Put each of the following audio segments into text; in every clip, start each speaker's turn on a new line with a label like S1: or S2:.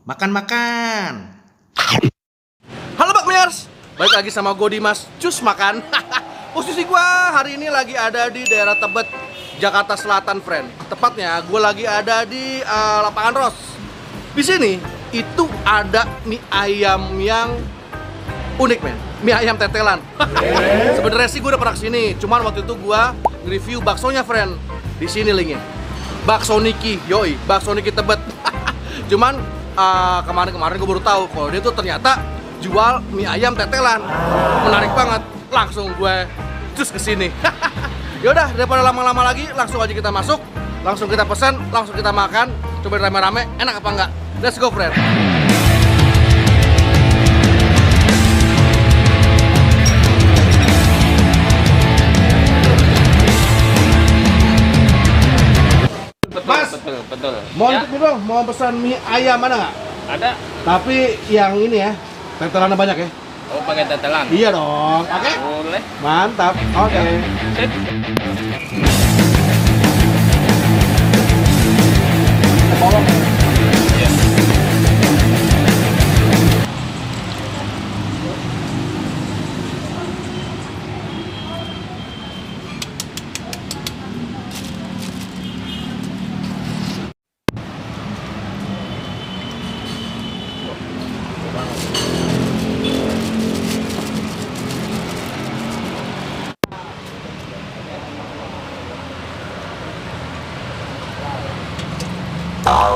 S1: Makan-makan. Halo Bakmiers, balik lagi sama gue Dimas, cus makan. Posisi gue hari ini lagi ada di daerah Tebet, Jakarta Selatan, friend. Tepatnya gue lagi ada di Lapangan Ros. Di sini itu ada mie ayam yang unik, men. Mie ayam tetelan. Sebenarnya sih gue udah pernah kesini, cuman waktu itu gue nge-review baksonya, friend. Di sini linknya. Bakso Niki, yoi, bakso Niki Tebet. Cuman kemarin gue baru tahu kalau dia tuh ternyata jual mie ayam tetelan. Menarik banget. Langsung gue cus kesini. Yaudah, daripada lama-lama lagi, langsung aja kita masuk, langsung kita pesan, langsung kita makan. Coba rame-rame, enak apa enggak? Let's go, friend. Mas,
S2: betul.
S1: mau
S2: Ya,
S1: untuk dong, mau pesan mie ayam mana nggak?
S2: ada.
S1: Tapi yang ini ya, tetelannya banyak ya?
S2: Oh, pakai tetelan.
S1: Iya dong, oke?
S2: Boleh.
S1: Mantap, oke.
S2: Sip.
S1: Tolong.
S2: Iya.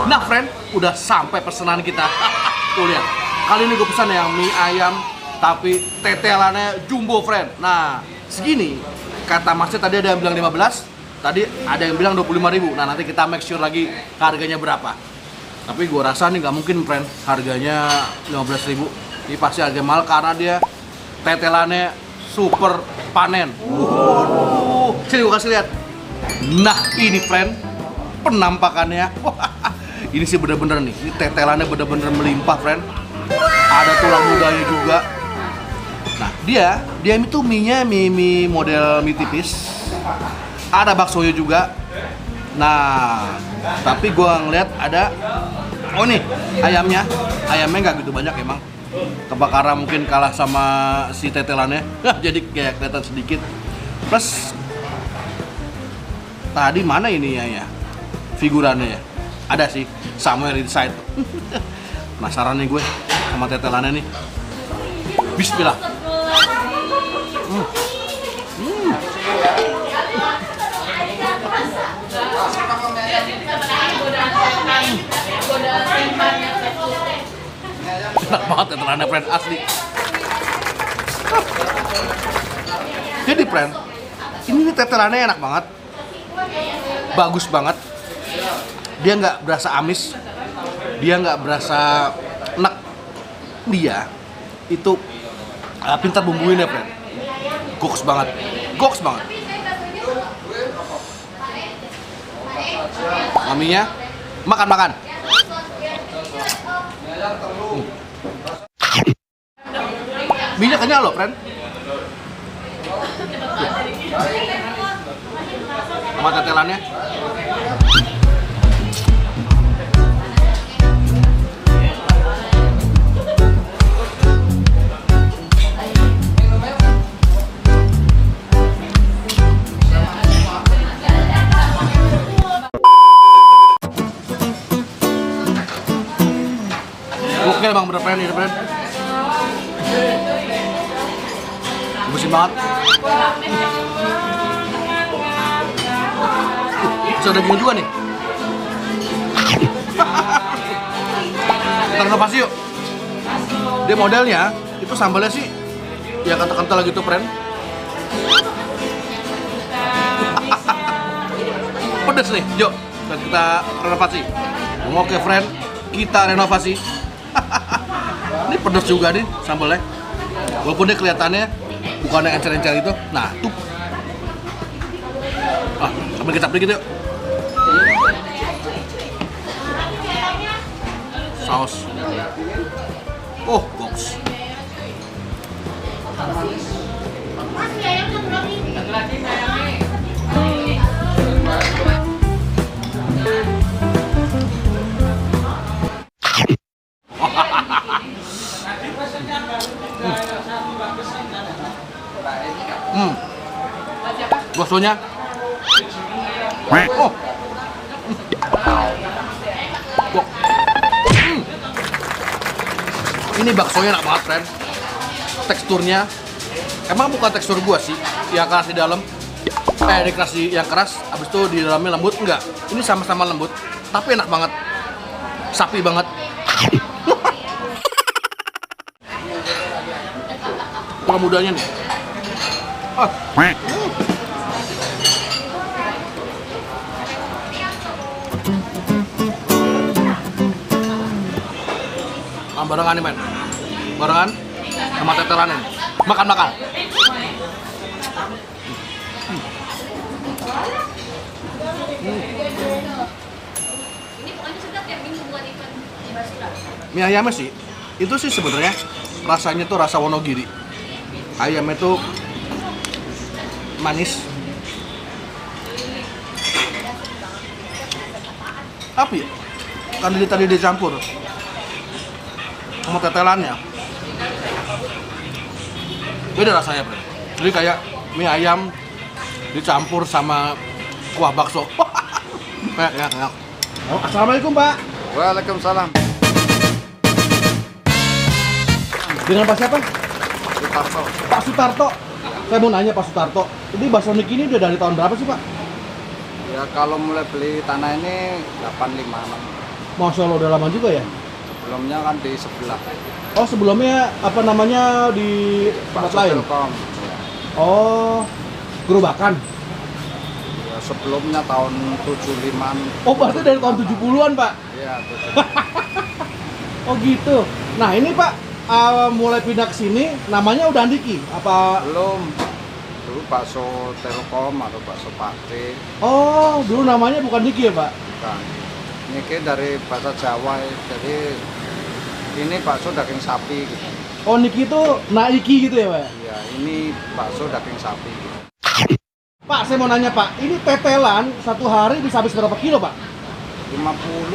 S1: Nah, friend, udah sampai pesanan kita. Tuh lihat, kali ini gue pesan yang mie ayam, tapi tetelannya jumbo, friend. Nah, segini. Kata masnya tadi ada yang bilang 15, tadi ada yang bilang 25.000. Nah, nanti kita make sure lagi harganya berapa. Tapi gue rasa nih nggak mungkin, friend, harganya 15.000. Ini pasti harga mahal karena dia tetelannya super panen. Sini gue kasih lihat. Nah, ini, friend, penampakannya. Ini sih bener-bener nih, ini tetelannya bener-bener melimpah, friend. Ada tulang mudanya juga. Nah, dia itu mie-nya mie model mie tipis. Ada baksonya juga. Nah, tapi gua ngeliat ada, oh nih, ayamnya nggak gitu banyak emang. Kebakaran mungkin kalah sama si tetelannya. Jadi kayak kelihatan sedikit. Plus tadi mana ini ya figurannya ya? Ada sih, somewhere inside. Penasaran nih gue sama tetelannya nih. Bismillah. Enak banget tetelannya, friend, asli. Jadi, friend, ini nih tetelannya enak banget. Bagus banget. Dia nggak berasa amis, dia nggak berasa enak, dia itu pintar bumbuinnya, friend. Goks banget. Maminya makan. Minyak kenyal loh, friend. Sama tetelannya. Oke bang, bener friend, ini friend. Gemesin banget. Bisa daging juga nih. Kita renovasi yuk. Dia modelnya, itu sambalnya sih ya kental-kental gitu, friend. Pedes nih, yuk kita renovasi. Oke friend, kita renovasi. Ini pedas juga nih sambalnya. Walaupun dia kelihatannya bukan yang encer-encer gitu. Nah, tuh. Sambil kecap dikit yuk. Saus. Oh, goks. Baksonya. Oh. Ini baksonya enak banget, friend. Teksturnya emang bukan tekstur gua sih, yang keras di dalam. Ini keras yang keras, habis itu di dalamnya lembut, enggak. Ini sama-sama lembut, tapi enak banget. Sapi banget. Kurang mudanya nih. Barengan nih men, barengan sama tetelannya. Makan. Mie ayamnya sih, itu sih sebenarnya rasanya tuh rasa Wonogiri. Ayamnya tuh manis. Tapi ya, kan tadi dicampur sama tetelannya, beda rasanya, bro. Jadi kayak mie ayam dicampur sama kuah bakso. Enak. Oh, assalamualaikum, Pak.
S2: Waalaikumsalam.
S1: Dengan Pak siapa?
S2: Sutarto.
S1: Pak Sutarto. Saya mau nanya Pak Sutarto, ini bakso Niki ini udah dari tahun berapa sih, Pak?
S2: Ya kalau mulai beli tanah ini 85.
S1: Masya Allah, udah lama juga ya?
S2: Sebelumnya kan di sebelah.
S1: Oh, sebelumnya apa namanya di tempat
S2: Bakso
S1: lain?
S2: Telkom.
S1: Oh, gerobakan.
S2: Ya, sebelumnya tahun 75.
S1: Oh, berarti dari tahun 70-an, Pak?
S2: Iya, 70.
S1: Oh gitu. Nah ini Pak, mulai pindah ke sini, namanya udah Andiki? Apa?
S2: Belum. Dulu bakso Telkom atau bakso Pate.
S1: Oh, dulu namanya bukan Diki ya, Pak?
S2: Bukan. Ini dari bahasa Jawa, jadi ini bakso daging sapi gitu.
S1: Oh, Niki itu Naiki gitu ya, Pak?
S2: Iya, ini bakso daging sapi.
S1: Pak, saya mau nanya Pak, ini tetelan satu hari bisa habis berapa kilo, Pak?
S2: 50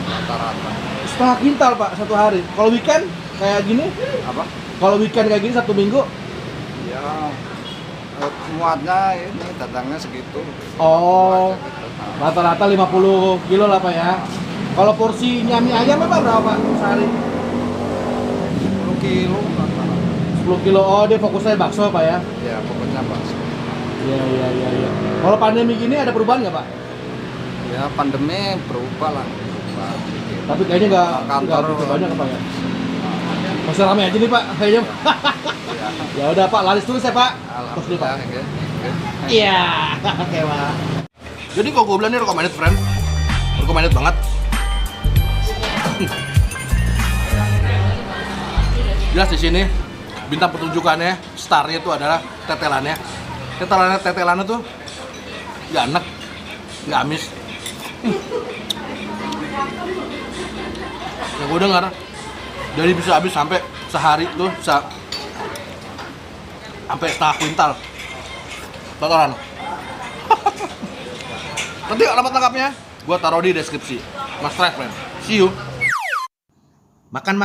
S2: rata-rata.
S1: Setengah kintal, Pak, satu hari. Kalau weekend kayak gini?
S2: Apa?
S1: Kalau weekend kayak gini satu minggu?
S2: Ya, muatnya ini datangnya segitu.
S1: Oh,
S2: Gitu.
S1: rata-rata 50 kilo lah, Pak ya. Kalau porsinya mie ayam apa berapa, Pak, sehari?
S2: 10 kilo rata-rata.
S1: 10 kilo, oh dia fokusnya bakso, Pak ya?
S2: Ya, pokoknya bakso.
S1: Iya. Kalau pandemi gini ada perubahan nggak, Pak?
S2: Ya, pandemi berubah lah. Berubah.
S1: Tapi kayaknya nggak
S2: Kantor
S1: begitu banyak, Pak ya? Masih ramai aja nih, Pak, kayaknya.
S2: Ya,
S1: Ya udah, Pak, laris terus ya, Pak. Terus nih, Pak.
S2: alhamdulillah. Ya.
S1: Iya, oke, Pak. Jadi kok gue bilang ini recommended, friend. Recommended banget. Jelas di sini bintang pertunjukannya, starnya itu adalah tetelannya. Tetelannya tuh nggak enak, nggak amis. Yang gue dengar dari bisa habis sampai sehari tuh bisa sampai setengah kuintal totalan. Nanti alamat lengkapnya gua taruh di deskripsi. Mas Try, friend. See you. Makan.